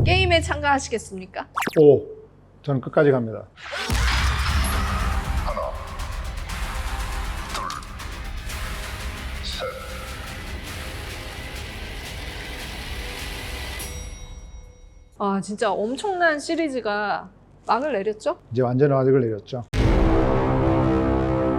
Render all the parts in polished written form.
게임에 참가하시겠습니까? 오, 저는 끝까지 갑니다. 아, 진짜 엄청난 시리즈가 막을 내렸죠? 이제 완전히 화제를 내렸죠.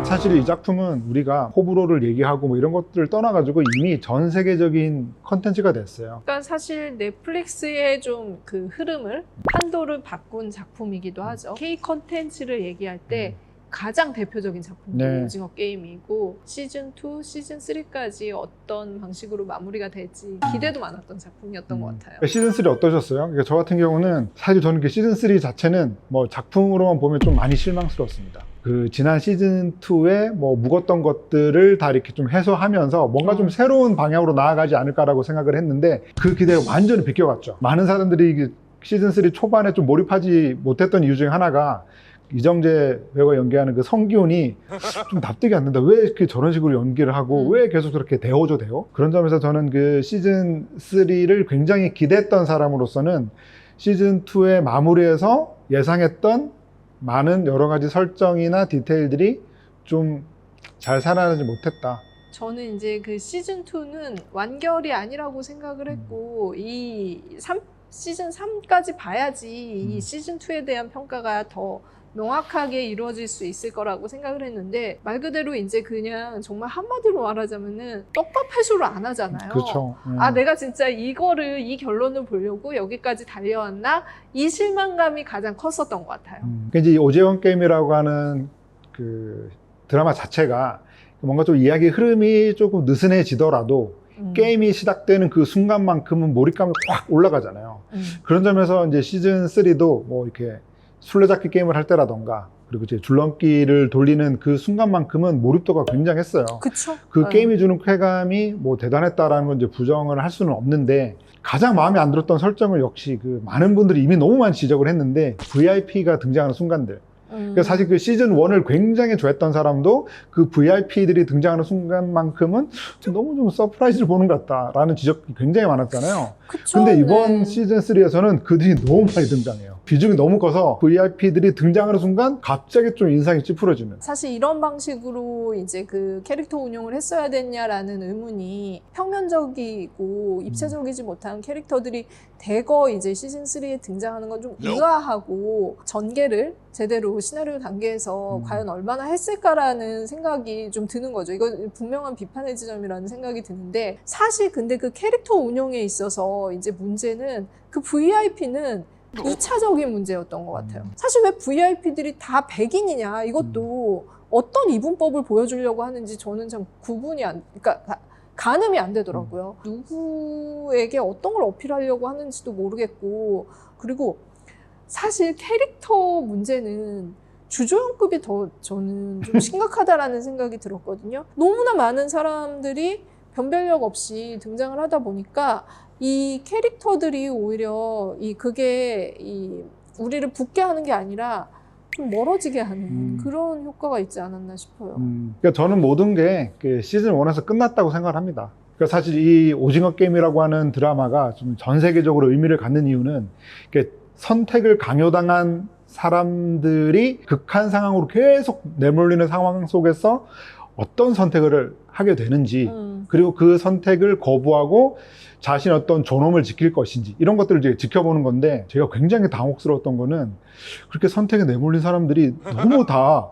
사실 이 작품은 우리가 호불호를 얘기하고 뭐 이런 것들을 떠나가지고 이미 전 세계적인 컨텐츠가 됐어요. 그러니까 사실 넷플릭스의 좀 그 흐름을 판도를 바꾼 작품이기도 하죠. K 컨텐츠를 얘기할 때 가장 대표적인 작품이 네. 오징어 게임이고 시즌2, 시즌3까지 어떤 방식으로 마무리가 될지 기대도 많았던 작품이었던 것 같아요. 시즌3 어떠셨어요? 그러니까 저 같은 경우는 사실 저는 그 시즌3 자체는 뭐 작품으로만 보면 좀 많이 실망스러웠습니다. 그 지난 시즌2에 뭐 묵었던 것들을 다 이렇게 좀 해소하면서 뭔가 좀 새로운 방향으로 나아가지 않을까라고 생각을 했는데 그 기대가 완전히 비껴갔죠. 많은 사람들이 시즌3 초반에 좀 몰입하지 못했던 이유 중에 하나가 이정재 배우가 연기하는 그 성기훈이 좀 납득이 안 된다. 왜 이렇게 저런 식으로 연기를 하고 왜 계속 저렇게 대호조 대호? 그런 점에서 저는 그 시즌 3를 굉장히 기대했던 사람으로서는 시즌 2의 마무리에서 예상했던 많은 여러 가지 설정이나 디테일들이 좀 잘 살아나지 못했다. 저는 이제 그 시즌2는 완결이 아니라고 생각을 했고 시즌 3까지 봐야지 이 시즌2에 대한 평가가 더 명확하게 이루어질 수 있을 거라고 생각을 했는데 말 그대로 이제 그냥 정말 한마디로 말하자면은 떡밥 해소를 안 하잖아요. 그렇죠. 아, 내가 진짜 이 결론을 보려고 여기까지 달려왔나? 이 실망감이 가장 컸었던 것 같아요. 그러니까 이제 이 오징어 게임이라고 하는 그 드라마 자체가 뭔가 좀 이야기 흐름이 조금 느슨해지더라도 게임이 시작되는 그 순간만큼은 몰입감이 확 올라가잖아요. 그런 점에서 이제 시즌 3도 뭐 이렇게 술래잡기 게임을 할 때라던가 그리고 이제 줄넘기를 돌리는 그 순간만큼은 몰입도가 굉장했어요. 그쵸? 그 게임이 주는 쾌감이 뭐 대단했다라는 건 이제 부정을 할 수는 없는데 가장 마음에 안 들었던 설정을 역시 그 많은 분들이 이미 너무 많이 지적을 했는데 VIP가 등장하는 순간들. 그러니까 사실 그 시즌 1을 굉장히 좋아했던 사람도 그 VIP들이 등장하는 순간만큼은 너무 좀 서프라이즈를 보는 것 같다라는 지적이 굉장히 많았잖아요. 그쵸? 근데 이번 네. 시즌 3에서는 그들이 너무 많이 등장해요. 비중이 너무 커서 VIP들이 등장하는 순간 갑자기 좀 인상이 찌푸려지는. 사실 이런 방식으로 이제 그 캐릭터 운영을 했어야 됐냐라는 의문이 평면적이고 입체적이지 못한 캐릭터들이 대거 이제 시즌 3에 등장하는 건 좀 의아하고 전개를 제대로 시나리오 단계에서 과연 얼마나 했을까라는 생각이 좀 드는 거죠. 이건 분명한 비판의 지점이라는 생각이 드는데 사실 근데 그 캐릭터 운영에 있어서 이제 문제는 그 VIP는 2차적인 문제였던 것 같아요. 사실 왜 VIP들이 다 백인이냐 이것도 어떤 이분법을 보여주려고 하는지 저는 참 그러니까 가늠이 안 되더라고요. 누구에게 어떤 걸 어필하려고 하는지도 모르겠고 그리고 사실 캐릭터 문제는 주조연급이 더 저는 좀 심각하다라는 생각이 들었거든요. 너무나 많은 사람들이 변별력 없이 등장을 하다 보니까 이 캐릭터들이 오히려 그게 우리를 붙게 하는 게 아니라 좀 멀어지게 하는 그런 효과가 있지 않았나 싶어요. 그러니까 저는 모든 게 그 시즌 1에서 끝났다고 생각을 합니다. 그러니까 사실 이 오징어 게임이라고 하는 드라마가 좀 전 세계적으로 의미를 갖는 이유는 선택을 강요당한 사람들이 극한 상황으로 계속 내몰리는 상황 속에서 어떤 선택을 하게 되는지 그리고 그 선택을 거부하고 자신의 어떤 존엄을 지킬 것인지 이런 것들을 이제 지켜보는 건데 제가 굉장히 당혹스러웠던 거는 그렇게 선택에 내몰린 사람들이 너무 다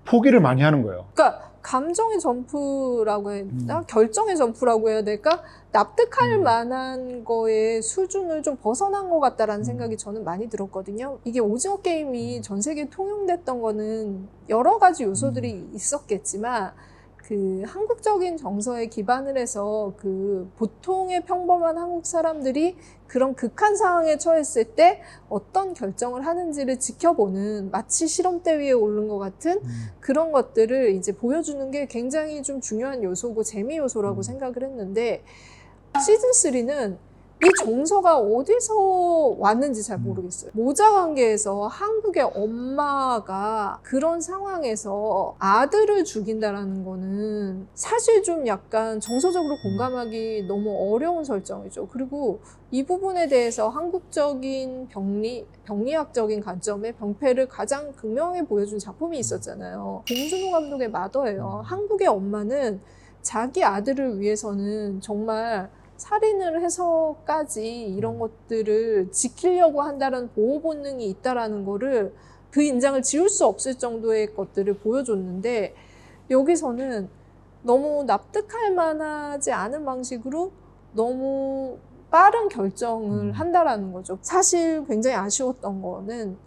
포기를 많이 하는 거예요. 그러니까 감정의 점프라고 해야 되나? 결정의 점프라고 해야 될까? 납득할 만한 거의 수준을 좀 벗어난 것 같다라는 생각이 저는 많이 들었거든요. 이게 오징어 게임이 전 세계에 통용됐던 거는 여러 가지 요소들이 있었겠지만 그 한국적인 정서에 기반을 해서 그 보통의 평범한 한국 사람들이 그런 극한 상황에 처했을 때 어떤 결정을 하는지를 지켜보는 마치 실험대 위에 오른 것 같은 그런 것들을 이제 보여주는 게 굉장히 좀 중요한 요소고 재미 요소라고 생각을 했는데 시즌3는 이 정서가 어디서 왔는지 잘 모르겠어요. 모자 관계에서 한국의 엄마가 그런 상황에서 아들을 죽인다라는 거는 사실 좀 약간 정서적으로 공감하기 너무 어려운 설정이죠. 그리고 이 부분에 대해서 한국적인 병리학적인 관점의 병폐를 가장 극명하게 보여준 작품이 있었잖아요. 봉준호 감독의 마더예요. 한국의 엄마는 자기 아들을 위해서는 정말 살인을 해서까지 이런 것들을 지키려고 한다는 보호 본능이 있다라는 거를 그 인장을 지울 수 없을 정도의 것들을 보여줬는데 여기서는 너무 납득할 만하지 않은 방식으로 너무 빠른 결정을 한다라는 거죠. 사실 굉장히 아쉬웠던 거는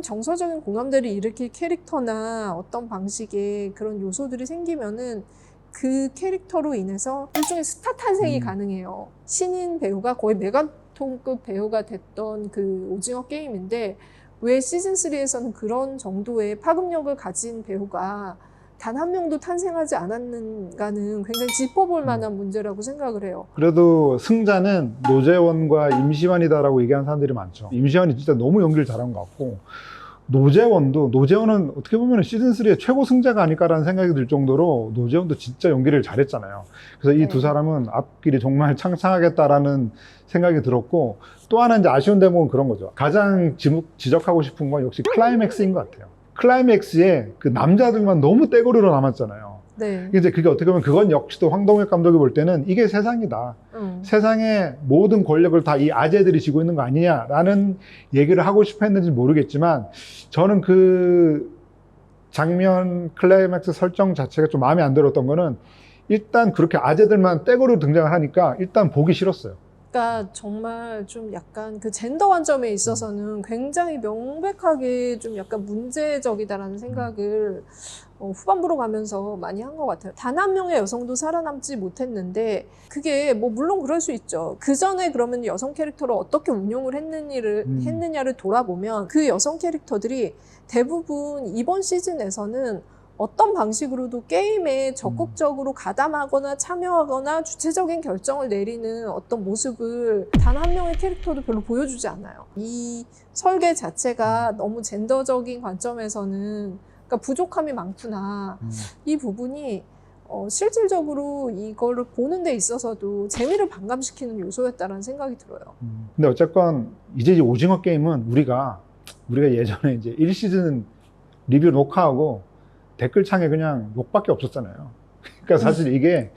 정서적인 공감대를 일으킬 캐릭터나 어떤 방식의 그런 요소들이 생기면은 그 캐릭터로 인해서 일종의 스타 탄생이 가능해요. 신인 배우가 거의 메가톤급 배우가 됐던 그 오징어 게임인데 왜 시즌3에서는 그런 정도의 파급력을 가진 배우가 단 한 명도 탄생하지 않았는가는 굉장히 짚어볼 만한 문제라고 생각을 해요. 그래도 승자는 노재원과 임시완이다라고 얘기하는 사람들이 많죠. 임시완이 진짜 너무 연기를 잘한 것 같고 노재원은 어떻게 보면 시즌3의 최고 승자가 아닐까라는 생각이 들 정도로 노재원도 진짜 연기를 잘했잖아요. 그래서 이 두 사람은 앞길이 정말 창창하겠다라는 생각이 들었고 또 하나 이제 아쉬운 대목은 그런 거죠. 가장 지적하고 싶은 건 역시 클라이맥스인 것 같아요. 클라이맥스에 그 남자들만 너무 떼거리로 남았잖아요. 네. 이제 그게 어떻게 보면 그건 역시도 황동혁 감독이 볼 때는 이게 세상이다. 세상의 모든 권력을 다 이 아재들이 쥐고 있는 거 아니냐라는 얘기를 하고 싶어 했는지 모르겠지만 저는 그 장면 클라이맥스 설정 자체가 좀 마음에 안 들었던 거는 일단 그렇게 아재들만 떼거리로 등장을 하니까 일단 보기 싫었어요. 그러니까 정말 좀 약간 그 젠더 관점에 있어서는 굉장히 명백하게 좀 약간 문제적이다라는 생각을 후반부로 가면서 많이 한 것 같아요. 단 한 명의 여성도 살아남지 못했는데 그게 뭐 물론 그럴 수 있죠. 그 전에 그러면 여성 캐릭터를 어떻게 운용을 했느냐를 돌아보면 그 여성 캐릭터들이 대부분 이번 시즌에서는 어떤 방식으로도 게임에 적극적으로 가담하거나 참여하거나 주체적인 결정을 내리는 어떤 모습을 단 한 명의 캐릭터도 별로 보여주지 않아요. 이 설계 자체가 너무 젠더적인 관점에서는 그러니까 부족함이 많구나. 이 부분이 실질적으로 이거를 보는 데 있어서도 재미를 반감시키는 요소였다라는 생각이 들어요. 근데 어쨌건 이제 이 오징어 게임은 우리가 예전에 이제 1시즌 리뷰 녹화하고 댓글창에 그냥 욕밖에 없었잖아요. 그러니까 사실 이게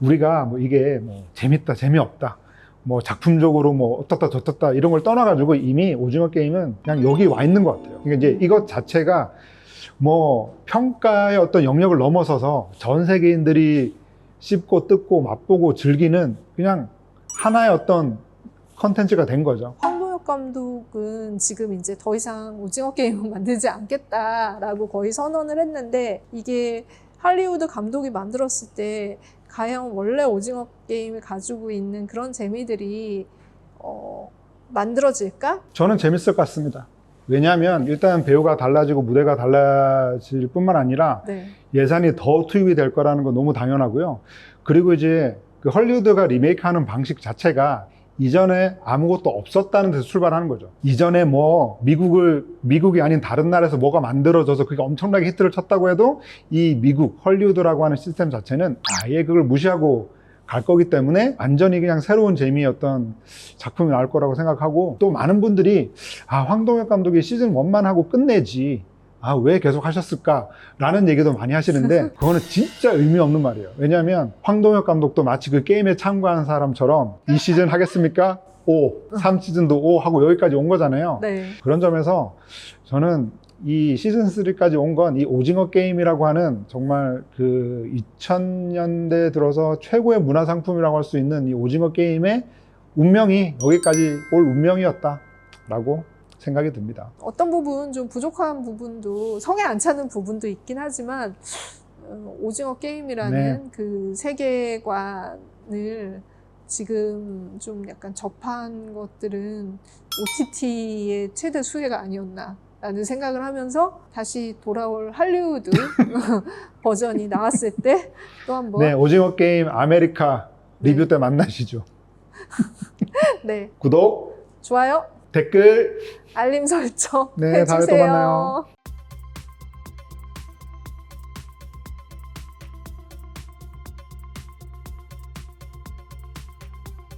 우리가 뭐 이게 뭐 재밌다, 재미없다, 뭐 작품적으로 뭐 어떻다 저떻다 이런 걸 떠나가지고 이미 오징어 게임은 그냥 여기 와 있는 것 같아요. 그러니까 이제 이것 자체가 뭐 평가의 어떤 영역을 넘어서서 전 세계인들이 씹고 뜯고 맛보고 즐기는 그냥 하나의 어떤 컨텐츠가 된 거죠. 황동혁 감독은 지금 이제 더 이상 오징어 게임을 만들지 않겠다라고 거의 선언을 했는데 이게 할리우드 감독이 만들었을 때 과연 원래 오징어 게임을 가지고 있는 그런 재미들이 만들어질까? 저는 재밌을 것 같습니다. 왜냐하면 일단 배우가 달라지고 무대가 달라질 뿐만 아니라 네. 예산이 더 투입이 될 거라는 건 너무 당연하고요. 그리고 이제 그 헐리우드가 리메이크하는 방식 자체가 이전에 아무것도 없었다는 데서 출발하는 거죠. 이전에 뭐 미국이 아닌 다른 나라에서 뭐가 만들어져서 그게 엄청나게 히트를 쳤다고 해도 이 미국 헐리우드라고 하는 시스템 자체는 아예 그걸 무시하고 갈 거기 때문에 완전히 그냥 새로운 재미였던 작품이 나올 거라고 생각하고 또 많은 분들이 황동혁 감독이 시즌 1만 하고 끝내지 왜 계속 하셨을까? 라는 얘기도 많이 하시는데 그거는 진짜 의미 없는 말이에요. 왜냐하면 황동혁 감독도 마치 그 게임에 참가한 사람처럼 이 시즌 하겠습니까? 3시즌도 5 하고 여기까지 온 거잖아요. 네. 그런 점에서 저는 이 시즌3까지 온 건 이 오징어 게임이라고 하는 정말 그 2000년대 들어서 최고의 문화상품이라고 할 수 있는 이 오징어 게임의 운명이 여기까지 올 운명이었다라고 생각이 듭니다. 어떤 부분 좀 부족한 부분도 성에 안 차는 부분도 있긴 하지만 오징어 게임이라는 그 세계관을 지금 좀 약간 접한 것들은 OTT의 최대 수혜가 아니었나 라는 생각을 하면서 다시 돌아올 할리우드 버전이 나왔을 때 또 한번 오징어 게임 아메리카 리뷰 때 만나시죠. 네, 구독, 좋아요, 댓글 알림 설정 네, 다음에 또 해주세요. 만나요.